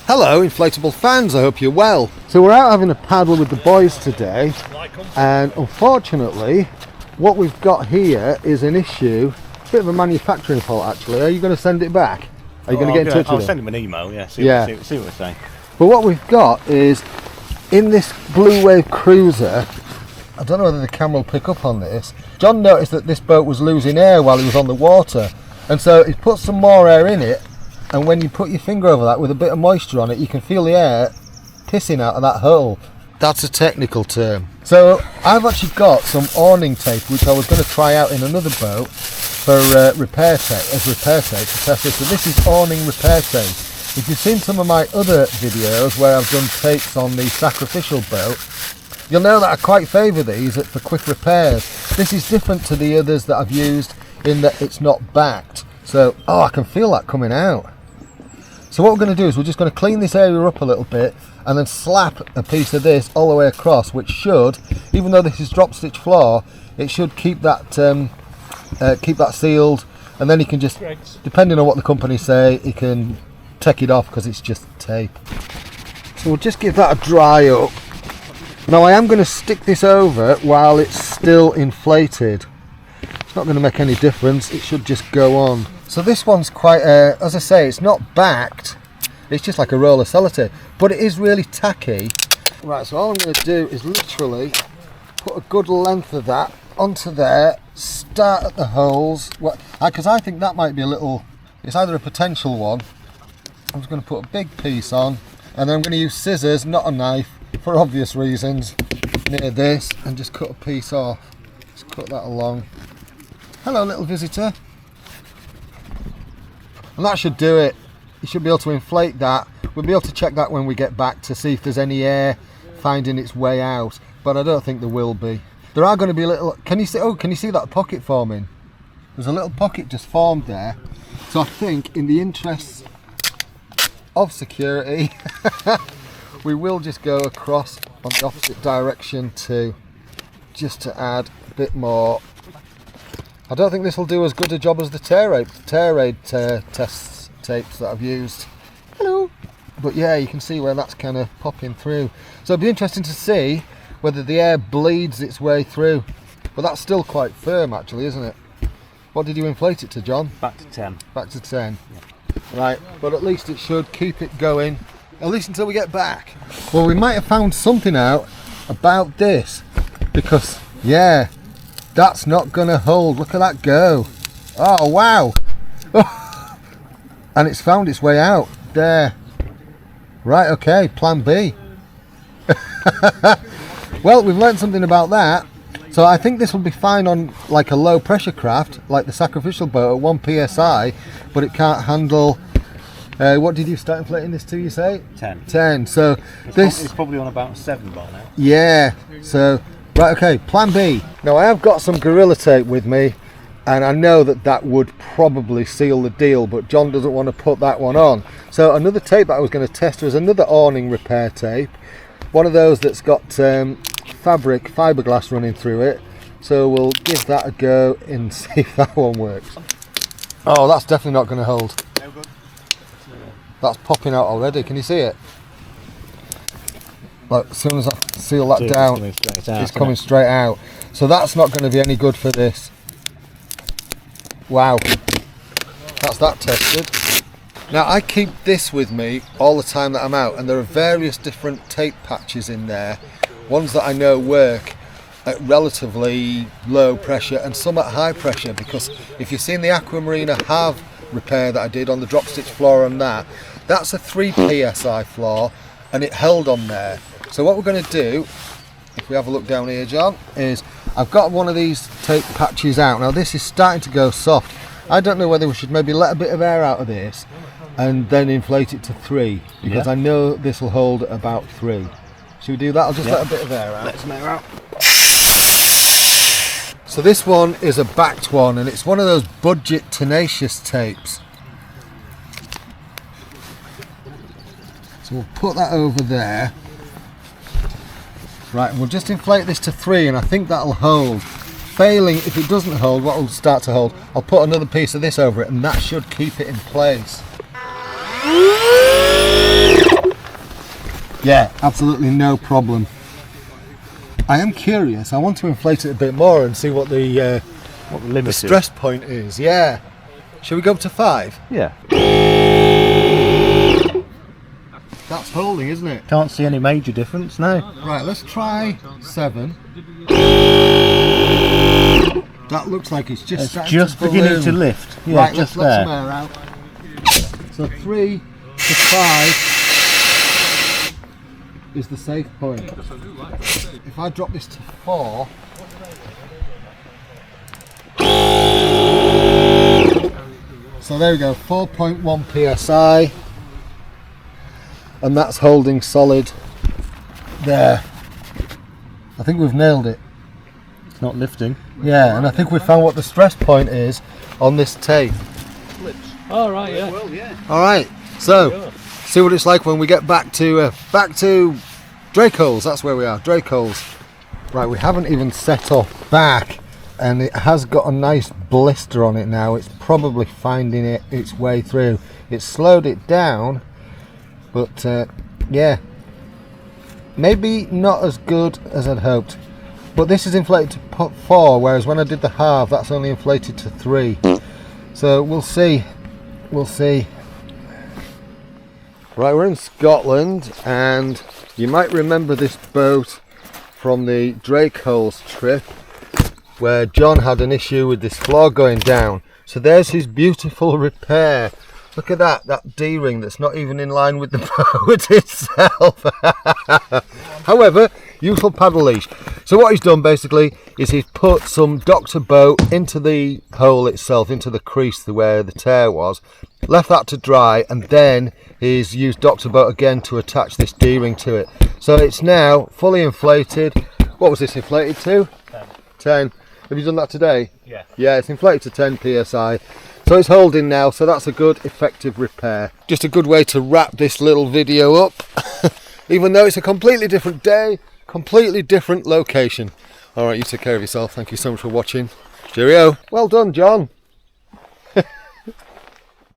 Hello inflatable fans, I hope you're well. So we're out having a paddle with the boys today, and unfortunately what we've got here is an issue, a bit of a manufacturing fault actually. Are you going to send it back? Are you going to get in touch with them? I'll send them an email, see what they say. But what we've got is, in this Blue Wave cruiser, I don't know whether the camera will pick up on this, John noticed that this boat was losing air while he was on the water, and so he put some more air in it, and when you put your finger over that with a bit of moisture on it, you can feel the air pissing out of that hole. That's a technical term. So I've actually got some awning tape which I was going to try out in another boat for repair tape to test this. So this is awning repair tape. If you've seen some of my other videos where I've done tapes on the sacrificial boat, you'll know that I quite favour these for quick repairs. This is different to the others that I've used in that it's not backed. So, I can feel that coming out. So what we're going to do is we're just going to clean this area up a little bit and then slap a piece of this all the way across, which should, even though this is drop stitch floor, it should keep that sealed, and then you can just, depending on what the company say, you can take it off because it's just tape. So we'll just give that a dry up. Now I am going to stick this over while it's still inflated. It's not going to make any difference, it should just go on. So this one's quite, as I say, it's not backed, it's just like a roll of sellotape, but it is really tacky. Right, so all I'm going to do is literally put a good length of that onto there, start at the holes, because I think that might be a little, it's either a potential one. I'm just going to put a big piece on, and then I'm going to use scissors, not a knife, for obvious reasons, near this, and just cut a piece off. Just cut that along. Hello little visitor. And that should do it. You should be able to inflate that. We'll be able to check that when we get back to see if there's any air finding its way out, but I don't think there will be. There are going to be a little, can you see that pocket forming? There's a little pocket just formed there. So I think in the interests of security, we will just go across on the opposite direction too, just to add a bit more. I don't think this will do as good a job as the tear aid test tapes that I've used. Hello! But yeah, you can see where that's kind of popping through. So it'd be interesting to see whether the air bleeds its way through. But that's still quite firm actually, isn't it? What did you inflate it to, John? Back to 10. Back to 10. Yeah. Right, but at least it should keep it going, at least until we get back. Well, we might have found something out about this, because, yeah, that's not going to hold. Look at that go. Oh, wow. And it's found its way out. There. Right, okay, plan B. Well, we've learned something about that. So I think this will be fine on like a low pressure craft, like the sacrificial boat at 1 psi, but it can't handle, what did you start inflating this to, you say? 10. 10. So it's probably on about 7 by now. Yeah, so, right, okay, plan B. Now I have got some Gorilla Tape with me, and I know that would probably seal the deal, but John doesn't want to put that one on. So another tape that I was going to test was another awning repair tape, one of those that's got fabric fiberglass running through it. So we'll give that a go and see if that one works. Oh, that's definitely not going to hold. That's popping out already, can you see it? Look, as soon as I seal that down, it's coming straight out. So that's not going to be any good for this. Wow, that's that tested. Now I keep this with me all the time that I'm out, and there are various different tape patches in there. Ones that I know work at relatively low pressure and some at high pressure, because if you've seen the Aquamarina Have repair that I did on the drop stitch floor on that's a 3 psi floor, and it held on there. So what we're going to do, if we have a look down here, John, is I've got one of these tape patches out. Now this is starting to go soft. I don't know whether we should maybe let a bit of air out of this and then inflate it to 3, because I know this will hold at about 3. Should we do that? I'll just let a bit of air out. Let some air out. So this one is a backed one, and it's one of those budget tenacious tapes. So we'll put that over there. Right, and we'll just inflate this to 3, and I think that'll hold. Failing, if it doesn't hold, what will start to hold, I'll put another piece of this over it, and that should keep it in place. Yeah, absolutely no problem. I am curious. I want to inflate it a bit more and see what the limit stress point is. Yeah. Shall we go up to 5? Yeah. That's holding, isn't it? Can't see any major difference, no. Right, let's try 7. That looks like it's just beginning to lift. Yeah, right, just let's let there. some air out. So 3 to 5 is the safe point. If I drop this to 4, so there we go, 4.1 psi, and that's holding solid there. I think we've nailed it. It's not lifting. Yeah, and I think we found what the stress point is on this tape. All right, yeah. Well, yeah. All right, so see what it's like when we get back to Draco's. That's where we are, Draco's. Right, we haven't even set off back, and it has got a nice blister on it now. It's probably finding its way through. It's slowed it down, but yeah, maybe not as good as I'd hoped. But this is inflated to 4, whereas when I did the halve, that's only inflated to 3. So we'll see. We'll see. Right, we're in Scotland, and you might remember this boat from the Draco's trip, where John had an issue with this floor going down. So there's his beautiful repair. Look at that D-ring that's not even in line with the boat itself. However, useful paddle leash. So what he's done basically is he's put some Dr. Boat into the hole itself, into the crease where the tear was, left that to dry, and then he's used Dr. Boat again to attach this D-ring to it. So it's now fully inflated. What was this inflated to? 10. Have you done that today? Yeah. Yeah, it's inflated to 10 psi. So it's holding now, so that's a good, effective repair. Just a good way to wrap this little video up, even though it's a completely different day, completely different location. All right, you take care of yourself. Thank you so much for watching. Cheerio. Well done, John.